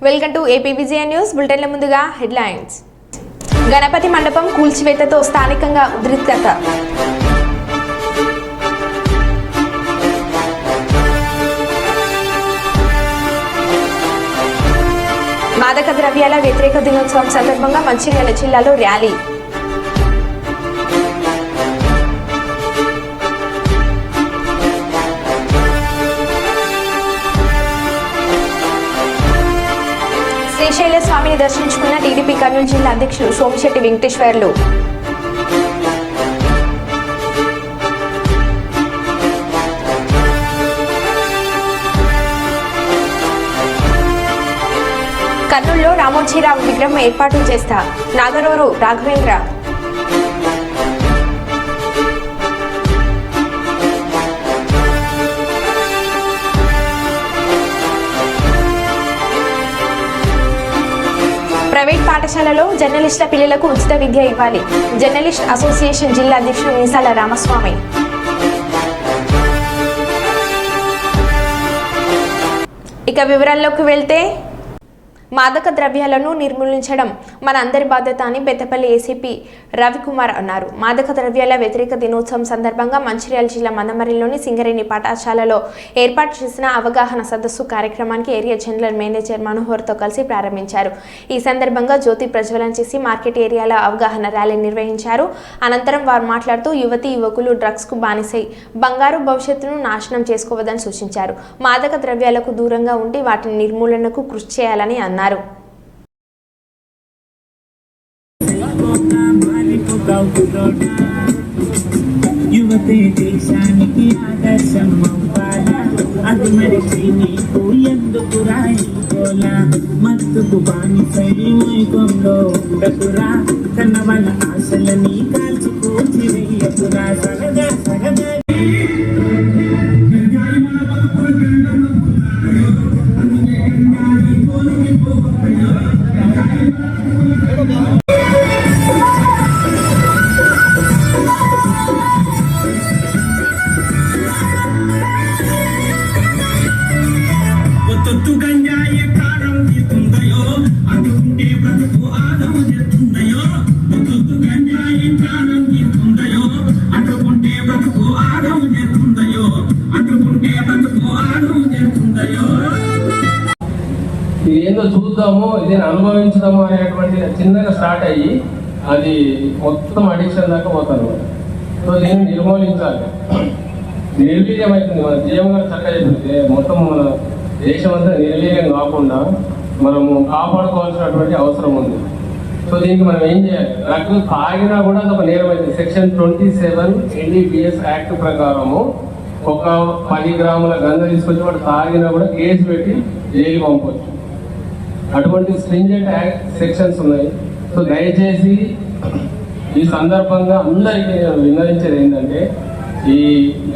Welcome to ఏపీవిజిఎన్ news బులెటిన్ల ముందుగా headlines. Ganapati మండపం కూల్చివేతతో స్థానికంగా ఉద్రిక్తత. మాదక ద్రవ్యాల వ్యతిరేక దినోత్సవం సందర్భంగా మంచిర్యాల జిల్లాలో ర్యాలీ. శ్రీశైల స్వామిని దర్శించుకున్న టీడీపీ కర్నూలు జిల్లా అధ్యక్షులు సోమిశెట్టి వెంకటేశ్వర్లు. కర్నూలులో రామోజీరావు విగ్రహం ఏర్పాటు చేస్తా నాగరూరు రాఘవేంద్ర. ప్రైవేట్ పాఠశాలలో జర్నలిస్టుల పిల్లలకు ఉచిత విద్య ఇవ్వాలి. జర్నలిస్ట్ అసోసియేషన్ జిల్లా అధ్యక్షుడు మీసాల రామస్వామి. ఇక వివరాల్లోకి వెళ్తే, మాదక ద్రవ్యాలను నిర్మూలించడం మన అందరి బాధ్యత అని పెద్దపల్లి ఏసీపీ రవికుమార్ అన్నారు. మాదక ద్రవ్యాల వ్యతిరేక దినోత్సవం సందర్భంగా మంచిర్యాల జిల్లా మందమరిలోని సింగరేణి పాఠశాలలో ఏర్పాటు చేసిన అవగాహన సదస్సు కార్యక్రమానికి ఏరియా జనరల్ మేనేజర్ మనోహర్తో కలిసి ప్రారంభించారు. ఈ సందర్భంగా జ్యోతి ప్రజ్వలన చేసి మార్కెట్ ఏరియాలో అవగాహన ర్యాలీ నిర్వహించారు. అనంతరం వారు మాట్లాడుతూ యువతీ యువకులు డ్రగ్స్కు బానిసై బంగారు భవిష్యత్తును నాశనం చేసుకోవద్దని సూచించారు. మాదక ద్రవ్యాలకు దూరంగా ఉండి వాటి నిర్మూలనకు కృషి చేయాలని అన్నారు. యువతే దేశానికి ఆదర్శం అవ్వాలా, అది మరిచి నీకు ఎందుకు రాయిపోలా, మత్తుకు బానిసై మైకంలో ఉండకురా, కన్న వాళ్ళ ఆశలని కాల్చుకోచి వెయ్యకురా, సరదా సరదా ఇదేందో చూద్దాము, ఇది అనుభవించుదాము అనేటువంటి చిన్నగా స్టార్ట్ అయ్యి అది మొత్తం అడిక్షన్ దాకా పోతాను. సో దీన్ని నిర్మూలించాలి. నిర్వీర్యం అవుతుంది. మన జీవం గారు చక్కగా చెప్తే మొత్తం మన దేశం అంతా నిర్వీర్యం కాకుండా మనము కాపాడుకోవాల్సినటువంటి అవసరం ఉంది. సో దీనికి మనం ఏం చేయాలి? డ్రగ్స్ తాగినా కూడా అది ఒక నేరం అవుతుంది. సెక్షన్ 27 NDPS యాక్ట్ ప్రకారము ఒక 10 గ్రాముల గంధ తీసుకొచ్చి వాడు తాగినా కూడా కేసు పెట్టి జైలు పంపవచ్చు. అటువంటి స్ట్రింజెంట్ సెక్షన్స్ ఉన్నాయి. సో దయచేసి ఈ సందర్భంగా అందరికీ నేను విన్నవించేది ఏంటంటే, ఈ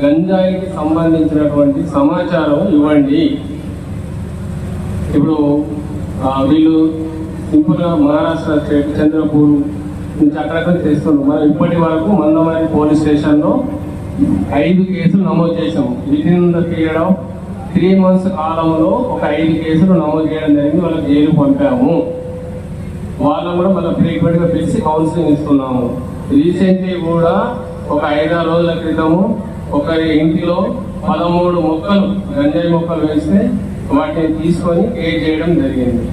గంజాయికి సంబంధించినటువంటి సమాచారం ఇవ్వండి. ఇప్పుడు వీళ్ళు సింపుల్గా మహారాష్ట్ర స్టేట్ చంద్రపూర్ నుంచి అక్కడక్కడ చేస్తున్నారు. మనం ఇప్పటి వరకు మందమరి పోలీస్ స్టేషన్లో 5 కేసులు నమోదు చేసాము. Within the period of 3 months కాలంలో ఒక 5 కేసులు నమోదు చేయడం జరిగింది. వాళ్ళకి జైలు పంపాము. వాళ్ళని కూడా మళ్ళీ ఫ్రీక్వెంట్గా పిలిచి కౌన్సిలింగ్ ఇస్తున్నాము. రీసెంట్లీ కూడా ఒక 5-6 రోజుల క్రితము ఒకరి ఇంటిలో 13 మొక్కలు గంజాయి మొక్కలు వేస్తే వాటిని తీసుకొని కేర్ చేయడం జరిగింది.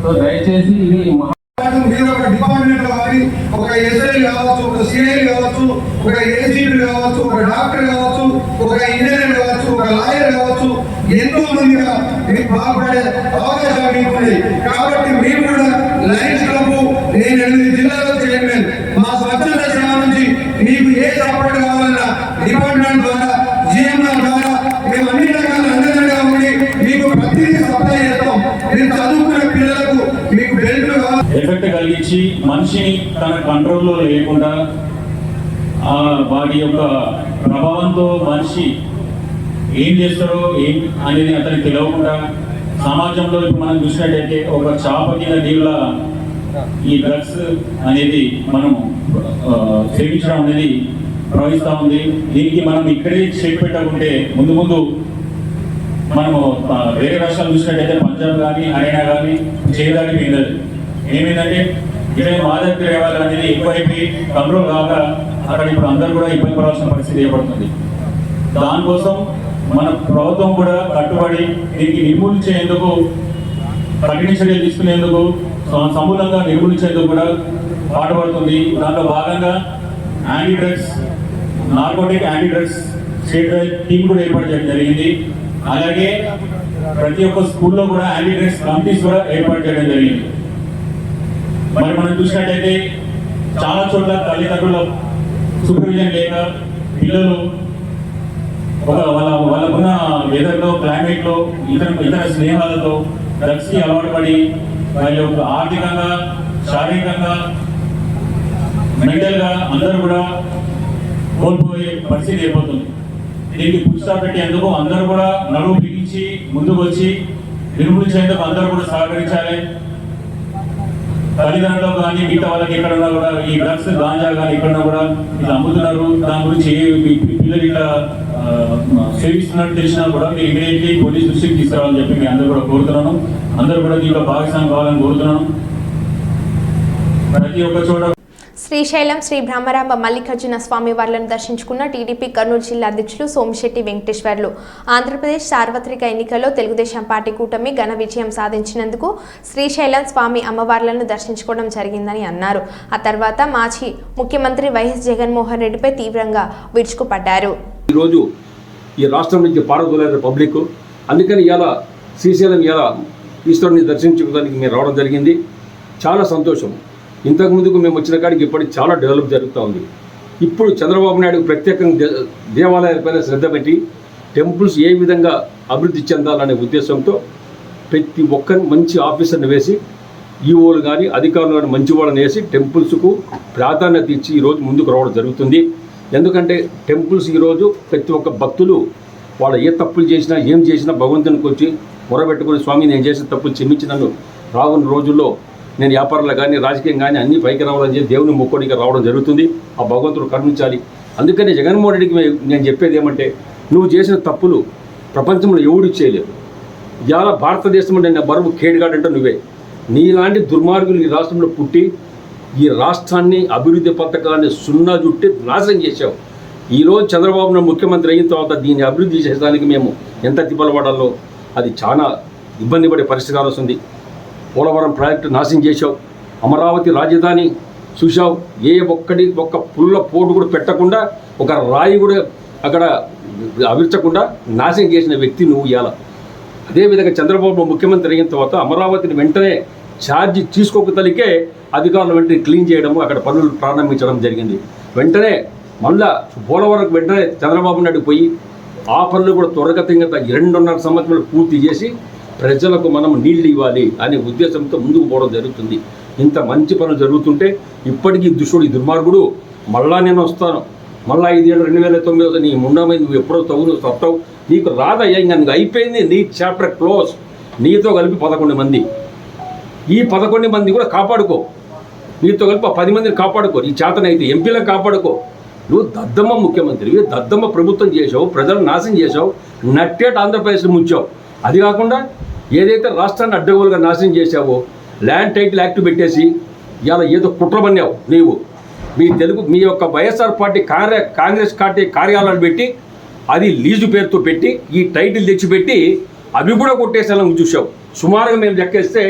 సో దయచేసి ఇది డిపార్ట్మెంట్ కానీ ఒక ఎస్ఐ కావచ్చు, ఒక సిఐ కావచ్చు, ఒక ఏసీపీ కావచ్చు, ఒక డాక్టర్ కావచ్చు, ఒక ఇంజనీర్ కావచ్చు, ఒక లాయర్ కావచ్చు, ఎంతో మందిగా మీకు బాగుపడే అవకాశాలు మీకు ఉన్నాయి. కాబట్టి మీరు కూడా లయన్స్ క్లబ్, నేను 8 జిల్లాలో చైర్మన్, మా స్వచ్ఛంద సేవ నుంచి మీకు ఏ సపోర్ట్ కావాలన్నా డిపార్ట్మెంట్ ద్వారా, జిఎంఆర్ ద్వారా మేము అన్ని రకాల అందంగా ఉండి మీకు ప్రతిదీ సప్లై చేస్తాం. మీరు చదువుకున్న పిల్లలకు మీకు బెల్ట్ ఎఫెక్ట్ కలిగించి మనిషిని తన కంట్రోల్లో లేకుండా వాటి యొక్క ప్రభావంతో మనిషి ఏం చేస్తారో ఏం అనేది అతనికి తెలియకుండా సమాజంలో ఇప్పుడు మనం చూసినట్టయితే ఒక చాప కింద నీళ్ళ ఈ డ్రగ్స్ అనేది మనము సేవించడం అనేది ప్రవహిస్తూ ఉంది. దీనికి మనం ఇక్కడే చెక్ పెట్టకుంటే ముందు ముందు మనము వేరే రాష్ట్రాలు చూసినట్టయితే పంజాబ్ కానీ హర్యానా కానీ చేయడానికి పోయింది. ఏమైందంటే ఇక్కడ మాదక ద్రవ్యాలు అనేది ఎక్కువైపోయి కంట్రోల్ కాక అక్కడ ఇప్పుడు అందరూ కూడా ఇబ్బంది పడాల్సిన పరిస్థితి ఏర్పడుతుంది. దానికోసం మన ప్రభుత్వం కూడా కట్టుబడి దీనికి నిర్మూలించేందుకు కఠిన చర్యలు తీసుకునేందుకు సమూలంగా నిర్మూలించేందుకు కూడా పాటుపడుతుంది. దాంట్లో భాగంగా anti drugs narcotic anti drugs state team కూడా ఏర్పాటు చేయడం జరిగింది. అలాగే ప్రతి ఒక్క స్కూల్లో కూడా యాంటీ డ్రగ్స్ కమిటీస్ కూడా ఏర్పాటు చేయడం జరిగింది. మరి మనం చూసినట్టయితే చాలా చోట్ల తల్లిదండ్రుల సూపర్విజన్ లేక పిల్లలు వాళ్ళకున్న వెదర్లో క్లైమేట్లో ఇతర స్నేహాలతో డ్రగ్స్కి అలవాటు పడి వాళ్ళ యొక్క ఆర్థికంగా శారీరకంగా మెంటల్గా అందరూ కూడా కోల్పోయే పరిస్థితి ఏర్పడుతుంది. దీనికి పుస్తా పెట్టేందుకు అందరూ కూడా నడువు బిగించి ముందుకు వచ్చి నిర్మూలించేందుకు అందరూ కూడా సహకరించాలి. తల్లిదండ్రులు కానీ మిగతా వాళ్ళకి ఎక్కడన్నా కూడా ఈ డ్రగ్స్ గాంజా కానీ ఎక్కడన్నా కూడా ఇలా అమ్ముతున్నారు, దాని గురించి పిల్లలు ఇట్లా సేవిస్తున్నట్టు తెలిసినా కూడా మీరు ఇమీడియట్లీ పోలీస్ దృష్టికి తీసుకురావాలని చెప్పి మీ అందరూ కూడా కోరుతున్నాను. అందరూ కూడా దీంట్లో భాగస్వామ్యం కావాలని కోరుతున్నాను. ప్రతి ఒక్క చోట శ్రీశైలం శ్రీ బ్రహ్మరాంబ మల్లికార్జున స్వామి వార్లను దర్శించుకున్న టీడీపీ కర్నూలు జిల్లా అధ్యక్షులు సోమిశెట్టి వెంకటేశ్వర్లు ఆంధ్రప్రదేశ్ సార్వత్రిక ఎన్నికల్లో తెలుగుదేశం పార్టీ కూటమి ఘన విజయం సాధించినందుకు శ్రీశైలం స్వామి అమ్మవార్లను దర్శించుకోవడం జరిగిందని అన్నారు. ఆ తర్వాత మాజీ ముఖ్యమంత్రి వైఎస్ జగన్మోహన్ రెడ్డిపై తీవ్రంగా విరుచుకుపడ్డారు. ఈరోజు ఈ రాష్ట్రం నుంచి పారదోలేరు పబ్లిక్, అందుకని ఇలా శ్రీశైలం ఇలా ఈశ్వరుని దర్శించుకోవడానికి మేము రావడం జరిగింది. చాలా సంతోషం. ఇంతకుముందుకు మేము వచ్చిన కాడికి ఇప్పటికి చాలా డెవలప్ జరుగుతూ ఉంది. ఇప్పుడు చంద్రబాబు నాయుడు ప్రత్యేకంగా దేవాలయాలపైన శ్రద్ధ పెట్టి టెంపుల్స్ ఏ విధంగా అభివృద్ధి చెందాలనే ఉద్దేశంతో ప్రతి ఒక్క మంచి ఆఫీసర్ని వేసి ఈఓలు కానీ అధికారులు కానీ మంచి వాళ్ళని వేసి టెంపుల్స్కు ప్రాధాన్యత ఇచ్చి ఈరోజు ముందుకు రావడం జరుగుతుంది. ఎందుకంటే టెంపుల్స్ ఈరోజు ప్రతి ఒక్క భక్తులు వాళ్ళు ఏ తప్పులు చేసినా ఏం చేసినా భగవంతునికి వచ్చి మొరబెట్టుకుని స్వామి నేను చేసిన తప్పులు క్షమించి నన్ను రానున్న రోజుల్లో నేను వ్యాపారంలో కానీ రాజకీయం కానీ అన్ని పైకి రావాలని చెప్పి దేవుని మొక్కుడిగా రావడం జరుగుతుంది. ఆ భగవంతుడు కరుణించాలి. అందుకని జగన్మోహన్ రెడ్డికి నేను చెప్పేది ఏమంటే, నువ్వు చేసిన తప్పులు ప్రపంచంలో ఎవడు చేయలేవు. ఇవాళ భారతదేశంలో నేను బరువు కేడుగాడంటే నువ్వే. నీలాంటి దుర్మార్గులు ఈ రాష్ట్రంలో పుట్టి ఈ రాష్ట్రాన్ని అభివృద్ధి పథకాన్ని సున్నా చుట్టి నాశనం చేశావు. ఈరోజు చంద్రబాబు నాయుడు ముఖ్యమంత్రి అయిన తర్వాత దీన్ని అభివృద్ధి చేసేదానికి మేము ఎంత తిప్పలపడాలో అది చాలా ఇబ్బంది పడే పరిస్థితి వస్తుంది. పోలవరం ప్రాజెక్టు నాశనం చేశావు. అమరావతి రాజధాని చూశావు. ఒక్క పుల్ల పోటు కూడా పెట్టకుండా, ఒక రాయి కూడా అక్కడ అవిర్చకుండా నాశనం చేసిన వ్యక్తి నువ్వు ఇవాళ. అదేవిధంగా చంద్రబాబు ముఖ్యమంత్రి అయిన తర్వాత అమరావతిని వెంటనే ఛార్జీ తీసుకోకతలికే అధికారులు వెంటనే క్లీన్ చేయడము, అక్కడ పనులు ప్రారంభించడం జరిగింది. వెంటనే మళ్ళా పోలవరం వెంటనే చంద్రబాబు నాయుడు పోయి ఆ పనులు కూడా త్వరగతిగా 2.5 సంవత్సరాలు పూర్తి చేసి ప్రజలకు మనం నీళ్ళు ఇవ్వాలి అనే ఉద్దేశంతో ముందుకు పోవడం జరుగుతుంది. ఇంత మంచి పనులు జరుగుతుంటే ఇప్పటికీ దుష్టుడు ఈ దుర్మార్గుడు మళ్ళా నేను వస్తాను, మళ్ళీ 5 ఏళ్ళు 2009 నీ ముండమై నువ్వు ఎప్పుడో నువ్వు సత్తావు, నీకు రాదయ్యా, ఇంకా నీకు అయిపోయింది, నీ చాప్టర్ క్లోజ్. నీతో కలిపి 11 మంది, ఈ 11 మంది కూడా కాపాడుకో, నీతో కలిపి 10 మందిని కాపాడుకో, నీ చేతనైతే ఎంపీలను కాపాడుకో. నువ్వు దద్దమ్మ ముఖ్యమంత్రివి, దద్దమ్మ ప్రభుత్వం చేసావు, ప్రజలను నాశనం చేసావు, నట్టేట ఆంధ్రప్రదేశ్ని ముంచావు. అది కాకుండా ఏదైతే రాష్ట్రాన్ని అడ్డగోలుగా నాశనం చేశావో ల్యాండ్ టైటిల్ యాక్ట్ పెట్టేసి ఇలా ఏదో కుట్రబన్నావు నీవు. మీ యొక్క వైఎస్ఆర్ పార్టీ కాంగ్రెస్ పార్టీ కార్యాలయాలు పెట్టి అది లీజు పేరుతో పెట్టి ఈ టైటిల్ తెచ్చిపెట్టి అవి కూడా కొట్టేసేలా చూసావు. సుమారుగా మేము లెక్కేస్తే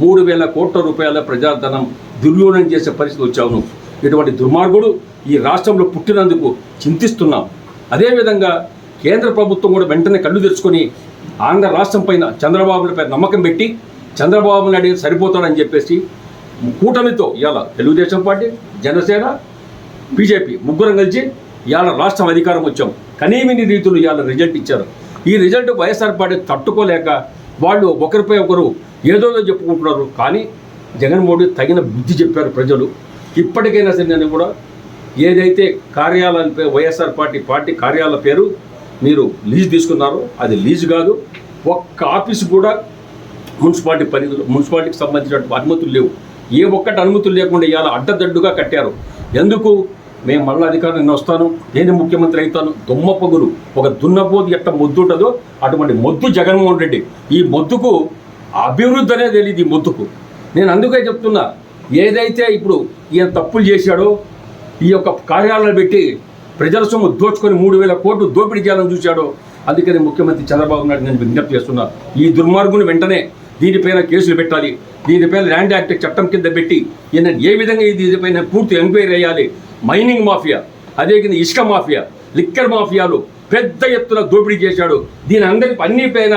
3,000 కోట్ల రూపాయల ప్రజాధనం దుర్వినియోగం చేసే పరిస్థితి వచ్చావు నువ్వు. ఇటువంటి దుర్మార్గుడు ఈ రాష్ట్రంలో పుట్టినందుకు చింతిస్తున్నాం. అదేవిధంగా కేంద్ర ప్రభుత్వం కూడా వెంటనే కళ్ళు తెరుచుకొని ఆంధ్ర రాష్ట్రం పైన చంద్రబాబుపై నమ్మకం పెట్టి చంద్రబాబు నాయుడు సరిపోతాడని చెప్పేసి కూటమితో ఇవాళ తెలుగుదేశం పార్టీ, జనసేన, బీజేపీ ముగ్గురం కలిసి ఇవాళ రాష్ట్రం అధికారం వచ్చాం. కనీమిని రీతులు ఇవాళ రిజల్ట్ ఇచ్చారు. ఈ రిజల్ట్ వైఎస్ఆర్ పార్టీ తట్టుకోలేక వాళ్ళు ఒకరిపై ఒకరు ఏదో చెప్పుకుంటున్నారు. కానీ జగన్మోహన్ రెడ్డి తగిన బుద్ధి చెప్పారు ప్రజలు. ఇప్పటికైనా సరే నేను కూడా ఏదైతే కార్యాలయాలపై వైఎస్ఆర్ పార్టీ కార్యాలయాల పేరు మీరు లీజు తీసుకున్నారో అది లీజు కాదు. ఒక్క ఆఫీసు కూడా మున్సిపాలిటీ పరిధిలో మున్సిపాలిటీకి సంబంధించిన అనుమతులు లేవు. ఏ ఒక్కటి అనుమతులు లేకుండా ఇవాళ అడ్డదడ్డుగా కట్టారు. ఎందుకు? మేము మళ్ళీ అధికారం వస్తాను, నేను ముఖ్యమంత్రి అవుతాను. దొమ్మ పొగురు ఒక దున్నపోతు ఎట్ట మొద్దు ఉంటుందో అటువంటి మొద్దు జగన్మోహన్ రెడ్డి. ఈ మొద్దుకు అభివృద్ధి అనేది తెలియదు. ఈ మొద్దుకు నేను అందుకే చెప్తున్నా, ఏదైతే ఇప్పుడు ఈయన తప్పులు చేశాడో ఈ యొక్క కార్యాలయాలు పెట్టి ప్రజల సొమ్ము దోచుకొని 3,000 కోట్లు దోపిడీ చేయాలని చూశాడో, అందుకని ముఖ్యమంత్రి చంద్రబాబు నాయుడు నేను విజ్ఞప్తి చేస్తున్నా, ఈ దుర్మార్గుని వెంటనే దీనిపైన కేసులు పెట్టాలి. దీనిపైన ల్యాండ్ యాక్ట్ చట్టం కింద పెట్టి ఈయన ఏ విధంగా దీనిపైన పూర్తి ఎంక్వైరీ చేయాలి. మైనింగ్ మాఫియా, అదే కింద ఇసుక మాఫియా, లిక్కర్ మాఫియాలు పెద్ద ఎత్తున దోపిడీ చేశాడు. దీని అన్నిపైన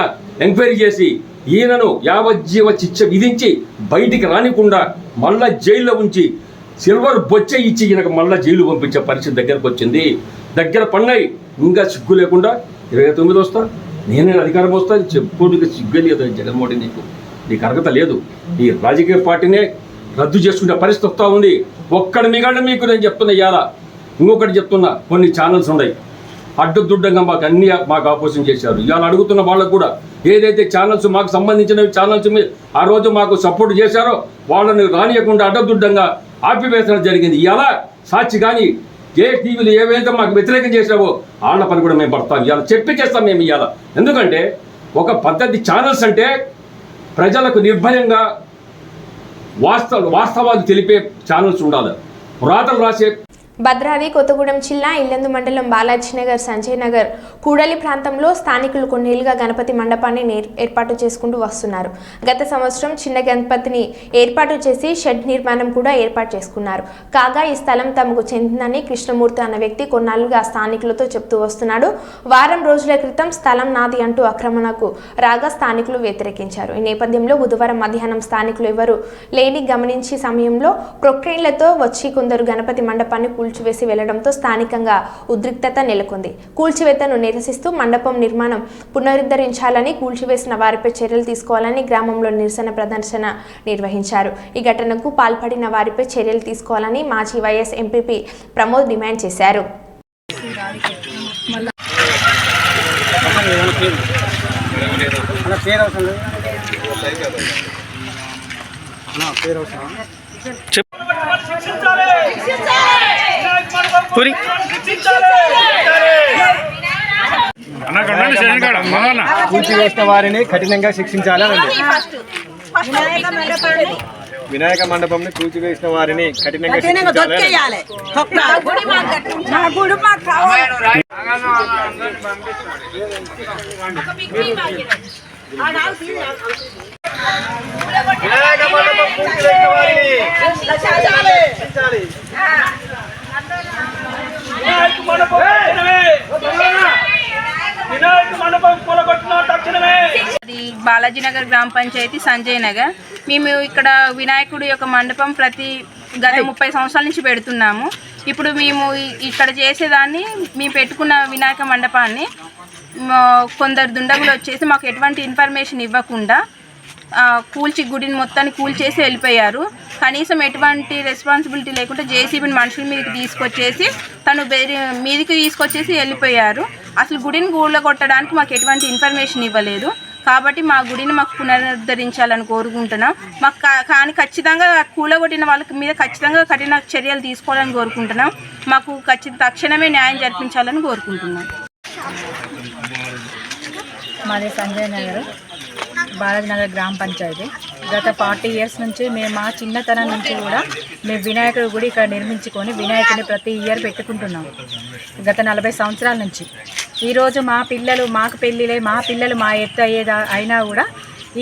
ఎంక్వైరీ చేసి ఈయనను యావజ్జీవ శిక్ష విధించి బయటికి రానికుండా మళ్ళా జైల్లో ఉంచి సిల్వర్ బొచ్చే ఇచ్చి ఈయనకు మళ్ళా జైలు పంపించే పరిస్థితి దగ్గరకు వచ్చింది. దగ్గర పడినాయి. ఇంకా సిగ్గు లేకుండా 29 వస్తా, నేనే అధికారం వస్తా చెప్పుకోవడానికి సిగ్గు లేదు. జగన్మోహన్ నీకు అర్హత లేదు. ఈ రాజకీయ పార్టీనే రద్దు చేసుకునే పరిస్థితి వస్తూ ఉంది. ఒక్కడి మిగడ మీకు నేను చెప్తున్నా. ఇవాళ ఇంకొకటి చెప్తున్నా, కొన్ని ఛానల్స్ ఉన్నాయి అడ్డుదుడ్డంగా మాకు ఆపోజిషన్ చేశారు. ఇవాళ అడుగుతున్న వాళ్ళకు కూడా ఏదైతే ఛానల్స్ మాకు సంబంధించిన ఛానల్స్ ఆ రోజు మాకు సపోర్ట్ చేశారో వాళ్ళని రానియకుండా అడ్డదుడ్డంగా ఆపివేసడం జరిగింది. ఇవాళ సాక్షి కానీ ఏ టీవీలు ఏవైతే మాకు వ్యతిరేకం చేసావో వాళ్ళ పని కూడా మేము పడతాం. ఇవాళ చెప్పి చేస్తాం మేము ఇవాళ. ఎందుకంటే ఒక పద్ధతి ఛానల్స్ అంటే ప్రజలకు నిర్భయంగా వాస్తవాలు తెలిపే ఛానల్స్ ఉండాలి. రాతలు రాసే భద్రాద్రి కొత్తగూడెం జిల్లా ఇల్లందు మండలం బాలాజీనగర్, సంజయ్ నగర్, కూడలి ప్రాంతంలో స్థానికులు కొన్నేళ్లుగా గణపతి మండపాన్ని ఏర్పాటు చేసుకుంటూ వస్తున్నారు. గత సంవత్సరం చిన్న గణపతిని ఏర్పాటు చేసి షెడ్ నిర్మాణం కూడా ఏర్పాటు చేసుకున్నారు. కాగా ఈ స్థలం తమకు చెందిందని కృష్ణమూర్తి అన్న వ్యక్తి కొన్నాళ్లుగా స్థానికులతో చెప్తూ వస్తున్నాడు. వారం రోజుల క్రితం స్థలం నాది అంటూ ఆక్రమణకు రాగా స్థానికులు వ్యతిరేకించారు. ఈ నేపథ్యంలో బుధవారం మధ్యాహ్నం స్థానికులు ఎవరు లేని గమనించే సమయంలో ప్రొక్రెయిన్లతో వచ్చి కొందరు గణపతి మండపాన్ని కూల్చివేసి వెళ్లడంతో స్థానికంగా ఉద్రిక్తత నెలకొంది. కూల్చివేతను నిరసిస్తూ మండపం నిర్మాణం పునరుద్ధరించాలని, కూల్చివేసిన వారిపై చర్యలు తీసుకోవాలని గ్రామంలో నిరసన ప్రదర్శన నిర్వహించారు. ఈ ఘటనకు పాల్పడిన వారిపై చర్యలు తీసుకోవాలని మాజీ వైఎస్ ఎంపీపీ ప్రమోద్ డిమాండ్ చేశారు. కూల్చివేసిన వారిని కఠినంగా శిక్షించాలని. వినాయక మండపంని కూల్చివేసిన వారిని కఠినంగా శిక్షించాలి. వినాయక మండపం కూల్చివేసిన వారిని అది బాలాజీనగర్ గ్రామ పంచాయతీ సంజయ్ నగర్. మేము ఇక్కడ వినాయకుడి యొక్క మండపం గత 30 సంవత్సరాల నుంచి పెడుతున్నాము. ఇప్పుడు మేము ఇక్కడ చేసేదాన్ని మేము పెట్టుకున్న వినాయక మండపాన్ని కొందరు దుండగులు వచ్చేసి మాకు ఎటువంటి ఇన్ఫర్మేషన్ ఇవ్వకుండా గుడిని మొత్తాన్ని కూల్చేసి వెళ్ళిపోయారు. కనీసం ఎటువంటి రెస్పాన్సిబిలిటీ లేకుండా జేసీబీని మనుషుల మీదకి తీసుకొచ్చేసి మీదికి తీసుకొచ్చేసి వెళ్ళిపోయారు. అసలు గుడిని కూలగొట్టడానికి మాకు ఎటువంటి ఇన్ఫర్మేషన్ ఇవ్వలేదు. కాబట్టి మా గుడిని మాకు పునరుద్ధరించాలని కోరుకుంటున్నాం. మాకు కానీ ఖచ్చితంగా కూలగొట్టిన వాళ్ళ మీద ఖచ్చితంగా కఠిన చర్యలు తీసుకోవాలని కోరుకుంటున్నాం. మాకు తక్షణమే న్యాయం జరిపించాలని కోరుకుంటున్నాం. మాది సంజయ్ నగర్, బాలాజీనగర్ గ్రామ పంచాయతీ. గత 40 years నుంచి మేము మా చిన్నతనం నుంచి కూడా మేము వినాయకుడి గుడి ఇక్కడ నిర్మించుకొని వినాయకుడిని ప్రతి ఇయర్ పెట్టుకుంటున్నాము. గత 40 సంవత్సరాల నుంచి. ఈరోజు మాకు పెళ్ళిలే, మా పిల్లలు మా ఎత్తు అయినా కూడా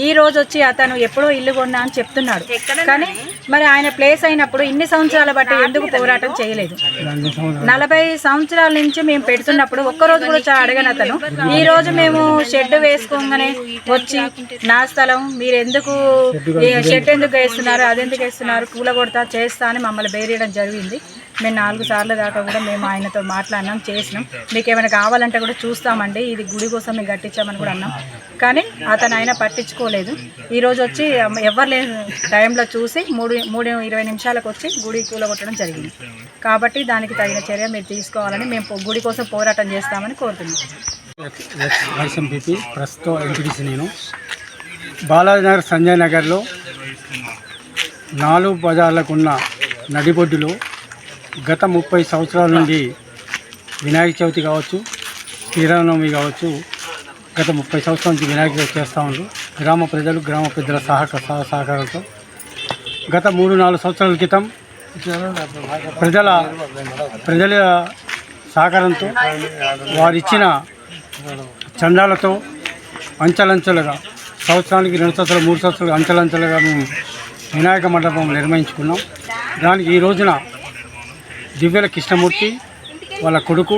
ఈ రోజు వచ్చి అతను ఎప్పుడో ఇల్లు కొన్నా అని చెప్తున్నాడు. కానీ మరి ఆయన ప్లేస్ అయినప్పుడు ఇన్ని సంవత్సరాల బట్టి ఎందుకు పోరాటం చేయలేదు? 40 సంవత్సరాల నుంచి మేము పెడుతున్నప్పుడు ఒక్కరోజు కూడా అడగని అతను ఈ రోజు మేము షెడ్ వేసుకోగానే వచ్చి నా స్థలం మీరు ఎందుకు షెడ్ ఎందుకు వేస్తున్నారు, అదెందుకు వేస్తున్నారు, కూలగొడతా చేస్తా అని మమ్మల్ని బేరేయడం జరిగింది. మేము 4 సార్లు దాకా కూడా మేము ఆయనతో మాట్లాడినాం, చేసినాం. మీకు ఏమైనా కావాలంటే కూడా చూస్తామండి, ఇది గుడి కోసం మేము కట్టించామని కూడా అన్నాం. కానీ అతను ఆయన పట్టించుకోలేదు. ఈరోజు వచ్చి ఎవరు లేని టైంలో చూసి 3:20 నిమిషాలకు వచ్చి గుడి కూలగొట్టడం జరిగింది. కాబట్టి దానికి తగిన చర్య మీరు తీసుకోవాలని మేము గుడి కోసం పోరాటం చేస్తామని కోరుతున్నాం. ప్రస్తుతం ఎంపీటీసీ నేను బాలాజీనగర్ సంజయ్ నగర్లో 4 బజార్లకు ఉన్న నడిబొడ్డులో గత 30 సంవత్సరాల నుండి వినాయక చవితి కావచ్చు, శ్రీరామనవమి కావచ్చు, గత 30 సంవత్సరాల నుంచి వినాయక చవితి చేస్తూ ఉన్నారు. గ్రామ ప్రజలు, గ్రామ పెద్దల సహకారంతో గత 3-4 సంవత్సరాల క్రితం ప్రజల సహకారంతో వారిచ్చిన చందాలతో అంచెలంచెలుగా సంవత్సరానికి 2 సంవత్సరాలు 3 సంవత్సరాలు అంచెలంచెలుగా మేము వినాయక మండపం నిర్మించుకున్నాం. దానికి ఈ రోజున దివ్యల కృష్ణమూర్తి వాళ్ళ కొడుకు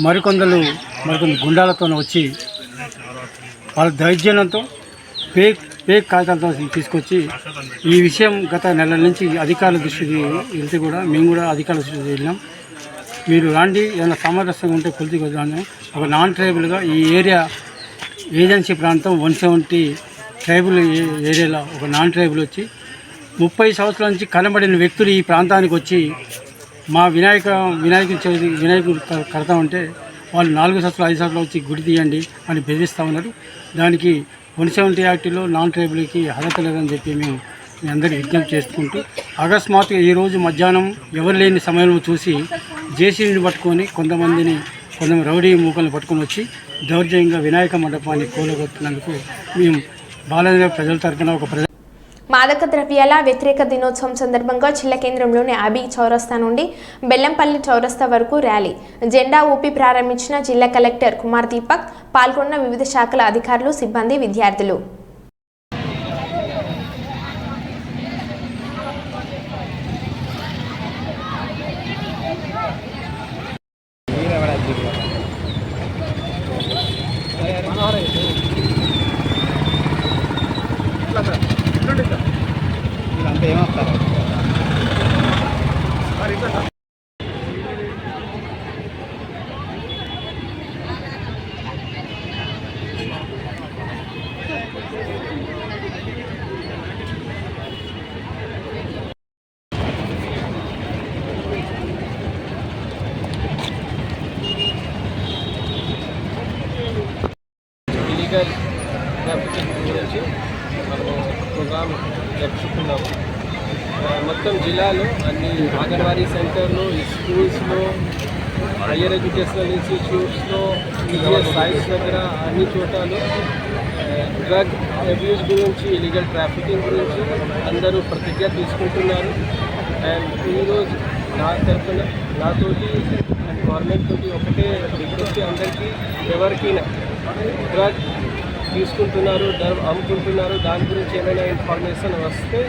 మరికొందరు గుండాలతో వచ్చి వాళ్ళ దౌర్జన్యంతో పేక్ కాగితాలతో తీసుకొచ్చి ఈ విషయం గత నెల నుంచి అధికారుల దృష్టికి వెళ్తే కూడా మేము కూడా అధికారుల దృష్టికి వెళ్ళాం. మీరు రాండి, ఏదైనా సామరస్యంగా ఉంటే కొలిసి వద్దాను. ఒక నాన్ ట్రైబుల్గా ఈ ఏరియా ఏజెన్సీ ప్రాంతం 170 ట్రైబుల్ ఏరియాలో ఒక నాన్ ట్రైబుల్ వచ్చి 30 సంవత్సరాల నుంచి కనబడిన వ్యక్తులు ఈ ప్రాంతానికి వచ్చి మా వినాయకుడు కడతామంటే వాళ్ళు 4 సంవత్సరాలు 5 సంవత్సరాలు వచ్చి గుడి తీయండి అని బెదిరిస్తూ ఉన్నారు. దానికి 170 యాక్ట్లో నాన్ ట్రైబుల్కి అర్హత లేదని చెప్పి మేము మీ అందరికీ విజ్ఞప్తి చేసుకుంటూ అకస్మాత్తుగా ఈరోజు మధ్యాహ్నం ఎవరు లేని సమయంలో చూసి జేసీబీని పట్టుకొని కొంతమంది రౌడీ మూకలను పట్టుకొని వచ్చి దౌర్జన్యంగా వినాయక మండపాన్ని కూలగొట్టినందుకు మేము బాలాజీ ప్రజల తరఫున ఒక మాదక ద్రవ్యాల వ్యతిరేక దినోత్సవం సందర్భంగా జిల్లా కేంద్రంలోని అబీ చౌరస్తా నుండి బెల్లంపల్లి చౌరస్తా వరకు ర్యాలీ జెండా ఊపి ప్రారంభించిన జిల్లా కలెక్టర్ కుమార్ దీపక్. పాల్గొన్న వివిధ శాఖల అధికారులు, సిబ్బంది, విద్యార్థులు. ఇల్లీగల్ ట్రాఫికింగ్ గురించి మనము ప్రోగ్రామ్ జరుపుకున్నాము. మొత్తం జిల్లాలో అన్ని అంగన్వాడీ సెంటర్లు, స్కూల్స్లో, హయ్యర్ ఎడ్యుకేషనల్ ఇన్స్టిట్యూట్స్లో, టీచర్స్ సైట్స్ దగ్గర అన్ని చోట్లలో డ్రగ్ అబ్యూస్ గురించి, ఇల్లీగల్ ట్రాఫికింగ్ గురించి అందరూ ప్రతిజ్ఞ తీసుకుంటున్నారు. అండ్ ఈరోజు నా తరఫున నాతోటి అండ్ గవర్నమెంట్ తోటి ఒకటే రిక్వెస్ట్, అందరికీ ఎవరికైనా డ్రగ్ తీసుకుంటున్నారు, డ్రగ్ అమ్ముకుంటున్నారు, దాని గురించి ఏమైనా ఇన్ఫర్మేషన్ వస్తే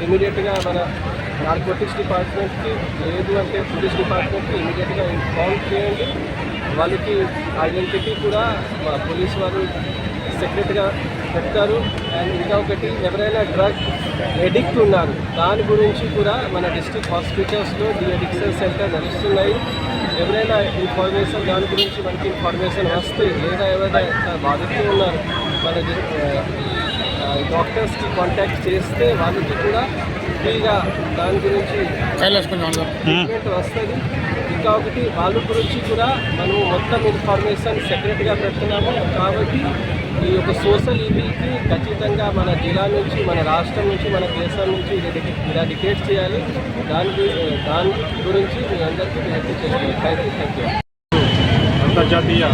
ఇమీడియట్గా మన నార్కోటిక్స్ డిపార్ట్మెంట్కి, లేదు అంటే పోలీస్ డిపార్ట్మెంట్కి ఇమీడియట్గా ఇన్ఫార్మ్ చేయండి. వాళ్ళకి ఐడెంటిటీ కూడా మా పోలీస్ వారు సెక్రెట్గా చెప్తారు. అండ్ ఇంకా ఒకటి, ఎవరైనా డ్రగ్ ఎడిక్ట్ ఉన్నారు దాని గురించి కూడా మన డిస్ట్రిక్ట్ హాస్పిటల్స్లో డి అడిక్షన్ సెంటర్ నడుస్తున్నాయి. ఎవరైనా ఇన్ఫర్మేషన్ దాని గురించి మనకి ఇన్ఫర్మేషన్ వస్తే, లేదా ఎవరైనా బాధితులు ఉన్నారు మన డాక్టర్స్కి కాంటాక్ట్ చేస్తే వాళ్ళకి కూడా ఫ్రీగా దాని గురించి ట్రీట్మెంట్ వస్తుంది. ఇంకా ఒకటి, వాళ్ళ గురించి కూడా మనము మొత్తం ఇన్ఫర్మేషన్ సెక్రెట్గా పెడుతున్నాము. కాబట్టి ఈ యొక్క సోషల్ ఈవీకి ఖచ్చితంగా మన జిల్లా నుంచి, మన రాష్ట్రం నుంచి, మన దేశం నుంచి ఇరాడికేట్ చేయాలి. దాని గురించి మీ అందరికీ విజ్ఞప్తి చేస్తున్నాను. Thank you. అంతర్జాతీయ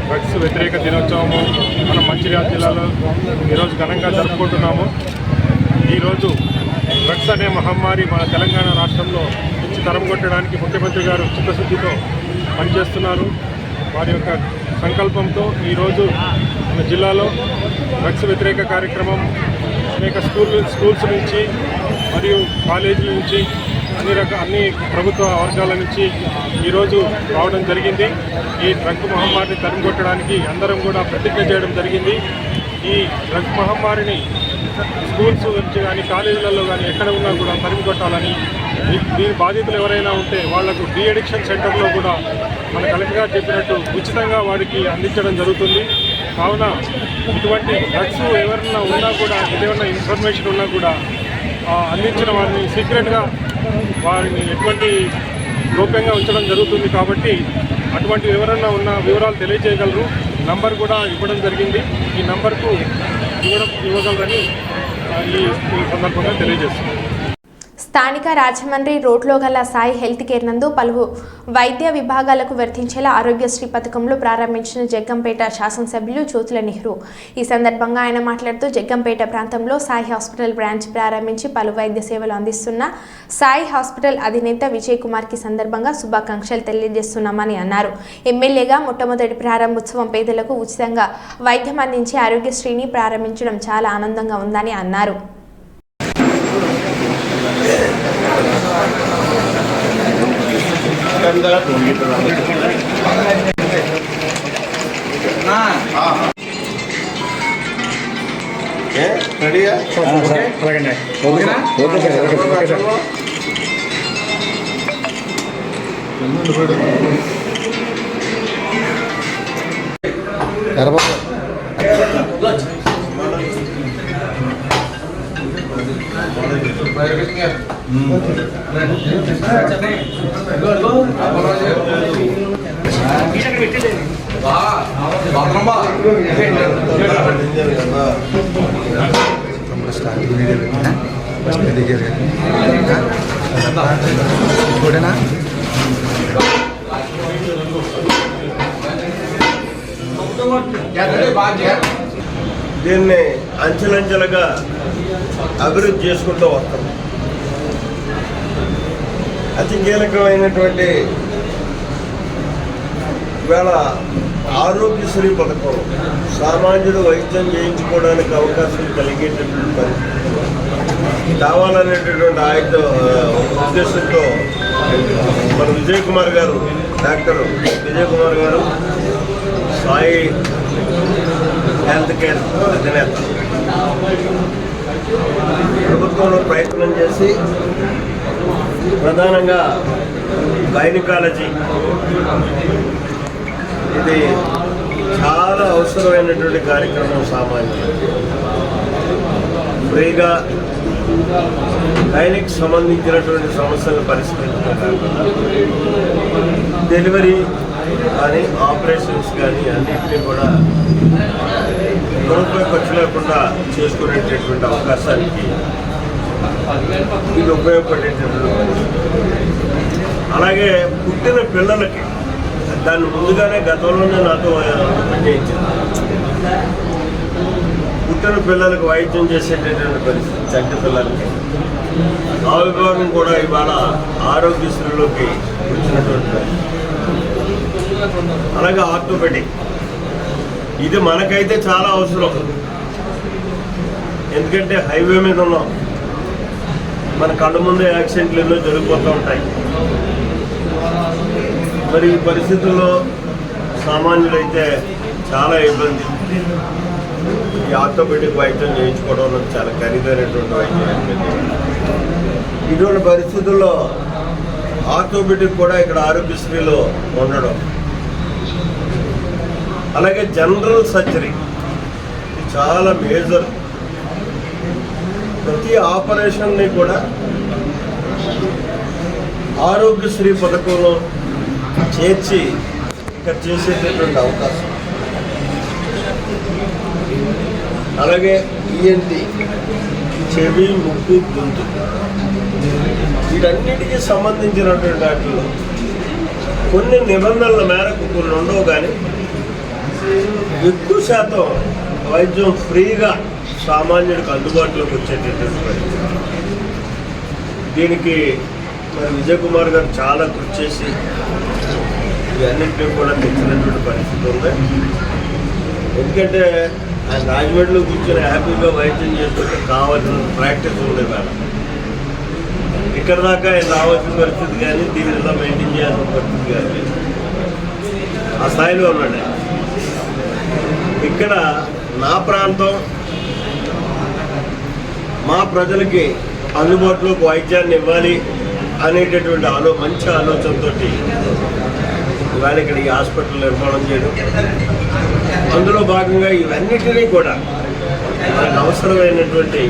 డ్రగ్స్ వ్యతిరేక దినోత్సవము మనం మంచిర్యాల జిల్లాలో ఈరోజు ఘనంగా జరుపుకుంటున్నాము. ఈరోజు డ్రగ్స్ అనే మహమ్మారి మన తెలంగాణ రాష్ట్రంలో నుంచి తరం కొట్టడానికి ముఖ్యమంత్రి గారు చిత్తశుద్ధితో పనిచేస్తున్నారు. వారి యొక్క సంకల్పంతో ఈరోజు మన జిల్లాలో డ్రగ్స్ వ్యతిరేక కార్యక్రమం అనేక స్కూల్స్ నుంచి మరియు కాలేజీల నుంచి అన్ని ప్రభుత్వ వర్గాల నుంచి ఈరోజు రావడం జరిగింది. ఈ డ్రగ్ మహమ్మారిని తరిమికొట్టడానికి అందరం కూడా ప్రతిజ్ఞ చేయడం జరిగింది. ఈ డ్రగ్ మహమ్మారిని స్కూల్స్ నుంచి కానీ, కాలేజీలలో కానీ ఎక్కడ ఉన్నా కూడా తరిమికొట్టాలని, దీని బాధితులు ఎవరైనా ఉంటే వాళ్లకు డి అడిక్షన్ సెంటర్లో కూడా మన కలెక్టర్ గారు చెప్పినట్టు ఉచితంగా వారికి అందించడం జరుగుతుంది. కావున ఇటువంటి డ్రగ్స్ ఎవరైనా ఉన్నా కూడా, ఏదైనా ఇన్ఫర్మేషన్ ఉన్నా కూడా అందించిన వారిని సీక్రెట్గా వారిని ఎటువంటి గోప్యంగా ఉంచడం జరుగుతుంది. కాబట్టి అటువంటి ఎవరైనా ఉన్న వివరాలు తెలియజేయగలరు. నంబర్ కూడా ఇవ్వడం జరిగింది. ఈ నంబర్కు ఇవ్వగలరని ఈ సందర్భంగా తెలియజేస్తున్నాను. స్థానిక రాజమండ్రి రోడ్లో గల సాయి హెల్త్ కేర్ నందు పలు వైద్య విభాగాలకు వర్తించేలా ఆరోగ్యశ్రీ పథకంలో ప్రారంభించిన జగ్గంపేట శాసనసభ్యులు జ్యోతుల నెహ్రూ. ఈ సందర్భంగా ఆయన మాట్లాడుతూ జగ్గంపేట ప్రాంతంలో సాయి హాస్పిటల్ బ్రాంచ్ ప్రారంభించి పలు వైద్య సేవలు అందిస్తున్న సాయి హాస్పిటల్ అధినేత విజయ్ కుమార్కి సందర్భంగా శుభాకాంక్షలు తెలియజేస్తున్నామని అన్నారు. ఎమ్మెల్యేగా మొట్టమొదటి ప్రారంభోత్సవం పేదలకు ఉచితంగా వైద్యం అందించి ఆరోగ్యశ్రీని ప్రారంభించడం చాలా ఆనందంగా ఉందని అన్నారు. రెడీయా? దీన్ని అంచెలంచెలుగా అభివృద్ధి చేసుకుంటూ వస్తాం. అతి కీలకమైనటువంటి ఇవాళ ఆరోగ్యశ్రీ పథకం సామాన్యుడు వైద్యం చేయించుకోవడానికి అవకాశం కలిగేటటువంటి పరిస్థితి కావాలనేటటువంటి ఉద్దేశంతో మన విజయ్ కుమార్ గారు, డాక్టర్ విజయ్ కుమార్ గారు సాయి హెల్త్ కేర్ అధినేత ప్రభుత్వంలో ప్రయత్నం చేసి ప్రధానంగా గైనకాలజీ ఇది చాలా అవసరమైనటువంటి కార్యక్రమం. సామాన్యులు ఫ్రీగా గైనిక్ సంబంధించినటువంటి సమస్యలను పరిష్కరించడం డెలివరీ కానీ ఆపరేషన్స్ కానీ అన్నింటినీ కూడా రూపాయి ఖర్చు లేకుండా చేసుకునేటటువంటి అవకాశానికి ఇది ఉపయోగపడేటటువంటి. అలాగే పుట్టిన పిల్లలకి దాన్ని ముందుగానే గతంలోనే నాతో చేయించింది. పుట్టిన పిల్లలకు వైద్యం చేసేటటువంటి పరిస్థితి చంటి పిల్లలకి ఆ విభాగం కూడా ఇవాళ ఆరోగ్యశ్రీలోకి వచ్చినటువంటి పరిస్థితి. అలాగే ఆర్థోపెడిక్ ఇది మనకైతే చాలా అవసరం. ఎందుకంటే హైవే మీద ఉన్నాం, మన కళ్ళ ముందే యాక్సిడెంట్లు ఎన్నో జరిగిపోతూ ఉంటాయి. మరి ఈ పరిస్థితుల్లో సామాన్యులైతే చాలా ఇబ్బంది. ఈ ఆర్థోపెడిక్ వైద్యం చేయించుకోవడం చాలా ఖరీదైనటువంటి వైద్యం. ఇటువంటి పరిస్థితుల్లో ఆర్థోపెడిక్ కూడా ఇక్కడ ఆరోగ్యశ్రీలో ఉండడం, అలాగే జనరల్ సర్జరీ చాలా మేజర్. ప్రతి ఆపరేషన్ని కూడా ఆరోగ్యశ్రీ పథకంలో చేర్చి ఇక్కడ చేసేటటువంటి అవకాశం. అలాగే ఈఎన్టీ చెవి, ముక్కు, గొంతు వీటన్నిటికీ సంబంధించినటువంటి వాటిలో కొన్ని నిబంధనల మేరకు కొన్ని ఉండవు, కానీ ఎక్కువ శాతం వైద్యం ఫ్రీగా సామాన్యుడికి అందుబాటులోకి వచ్చేటటువంటి పరిస్థితి. దీనికి మరి విజయ్ కుమార్ గారు చాలా కృషి చేసి ఇవన్నింటినీ కూడా తెచ్చినటువంటి పరిస్థితి ఉంది. ఎందుకంటే ఆయన రాజమండ్రిలో కూర్చొని హ్యాపీగా వైద్యం చేసుకుంటే కావాల్సిన ప్రాక్టీస్ ఉంది. మేడం ఇక్కడ దాకా ఆయన రావాల్సిన పరిస్థితి కానీ దీనిలో మెయింటైన్ చేయాల్సిన పరిస్థితి కానీ ఆ స్థాయిలో ఉన్నాడు. ఇక్కడ నా ప్రాంతం మా ప్రజలకి అందుబాటులోకి వైద్యాన్ని ఇవ్వాలి అనేటటువంటి మంచి ఆలోచనతో ఇవాళ ఇక్కడ ఈ హాస్పిటల్ నిర్మాణం చేయడం, అందులో భాగంగా ఇవన్నిటినీ కూడా మనకు అవసరమైనటువంటి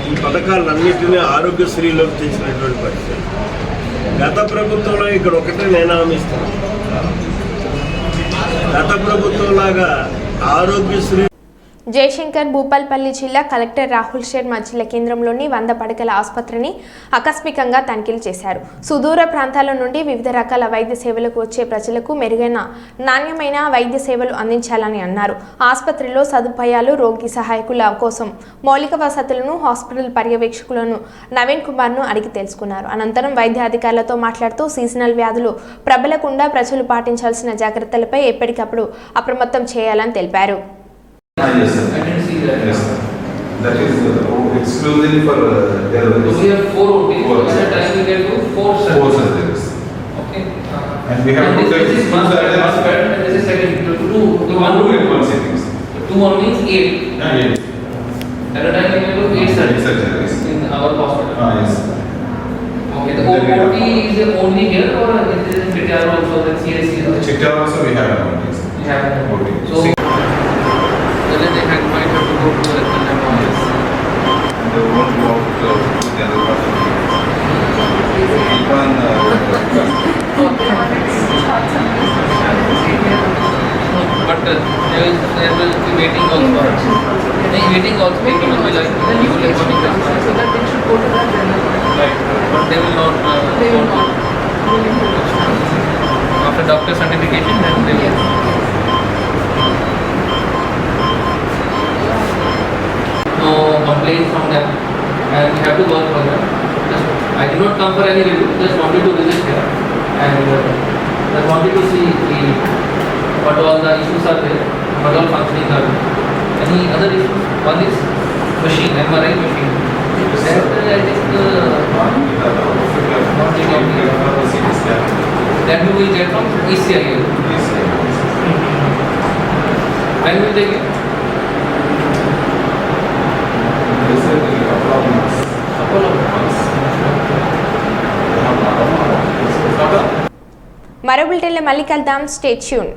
ఈ పథకాలన్నింటినీ ఆరోగ్యశ్రీలోకి తెచ్చినటువంటి పరిస్థితి. గత ప్రభుత్వంలో ఇక్కడ ఒకటే నేను హామీస్తాను, గత ప్రభుత్వంలాగా ఆరోగ్యశ్రీ జయశంకర్ భూపాల్పల్లి జిల్లా కలెక్టర్ రాహుల్ శర్మ జిల్లా కేంద్రంలోని 100 పడకల ఆసుపత్రిని ఆకస్మికంగా తనిఖీలు చేశారు. సుదూర ప్రాంతాల నుండి వివిధ రకాల వైద్య సేవలకు వచ్చే ప్రజలకు మెరుగైన నాణ్యమైన వైద్య సేవలు అందించాలని అన్నారు. ఆసుపత్రిలో సదుపాయాలు, రోగి సహాయకుల కోసం మౌలిక వసతులను, హాస్పిటల్ పర్యవేక్షకులను నవీన్ కుమార్ను అడిగి తెలుసుకున్నారు. అనంతరం వైద్య అధికారులతో మాట్లాడుతూ సీజనల్ వ్యాధులు ప్రబలకుండా ప్రజలు పాటించాల్సిన జాగ్రత్తలపై ఎప్పటికప్పుడు అప్రమత్తం చేయాలని తెలిపారు. Yes, sir. I can see that. Yes, sir. That is exclusively for their. So we have 4 OTs. At a time we can do 4 surgeries. 4 surgeries. Okay. And we have to take this one first bed and this is second. Two. One room at one sittings. 2 1 means 8. Yeah, 8. At a time we can do 8 surgeries in our hospital. Yes. Okay. The OT is only here or it is in Chittor also? The CSC. Chittor also we have an OT. We have an OT. So. Then they might have to go to the office. And they won't go out to the other part of the even but there will be waiting also. Waiting also people will be like you will have coming so that they should go to that general. Right. But they will not after doctor certification then they will. No complaints from them and we have to work for them. I did not come for any review, just wanted to visit here and just wanted to see what all the issues are there, what all functioning are there. Any other issues? One is machine, MRI machine. That I think that we will get from ECIL. When will they get? మరో బులెటిన్లో మళ్ళీ కలుద్దాం. Stay tune.